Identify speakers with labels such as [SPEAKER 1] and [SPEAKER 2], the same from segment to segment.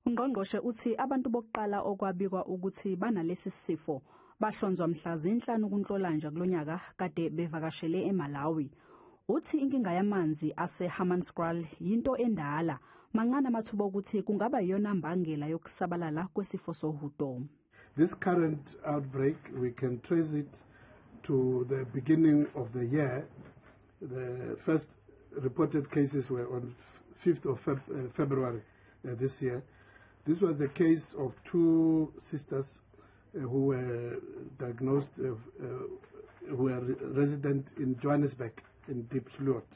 [SPEAKER 1] UNgqongqoshe uthi abantu bokuqala okwabikwa ukuthi banalesi sifo bahlonzwa mhla zinhlanu kuNhlolanja kulonyaka kade bevakashele eMalawi. Uthi inkinga yamanzi aseHammanskraal yinto endala, mancane amathuba ukuthi kungaba yiyona mbangela yokusabalala kwesifo sohudo.
[SPEAKER 2] This current outbreak, we can trace it to the beginning of the year. The first reported cases were on 5th of February this year. This was the case of two sisters who were diagnosed, who were resident in Johannesburg in Diepsloot,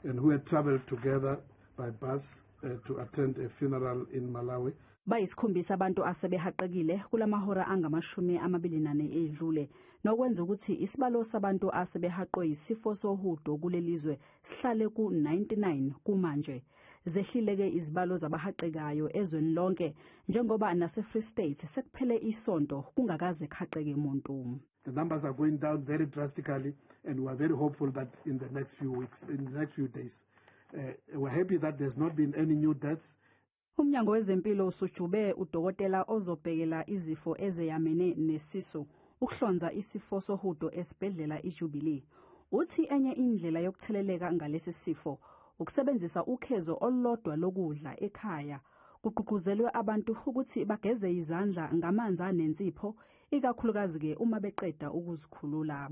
[SPEAKER 2] and who had traveled together by bus to attend a funeral in Malawi.
[SPEAKER 1] Bayisikhombisa abantu asebehaqekile kulamahora angamashumi edlule nokwenza ukuthi isibalo sabantu asebehaqwe yisifo sohudo kulelizwe sihlale ku-99 kumanje. Zehlileke izibalo zabahaqekayo ezweni lonke njengoba nase-Free State sekuphele isonto kungakaze kuhaqeke umuntu.
[SPEAKER 2] The numbers are going down very drastically, and we are very hopeful that in the next few weeks, in the next few days, we're happy that there's not been any new deaths.
[SPEAKER 1] Umnyango wezempilo usujube udokotela ozobhekela izifo ezeyamene nesiso ukuhlonza isifo sohudo esibhedlela iJubilee. Uthi enye indlela yokutheleleka ngalesi sifo ukusebenzisa ukhezo olulodwa lokudla ekhaya. Kuqhuquzelwe abantu ukuthi bageze izandla ngamanzi anensipho, ikakhulukazi ke uma beqeda ukuzikhulula.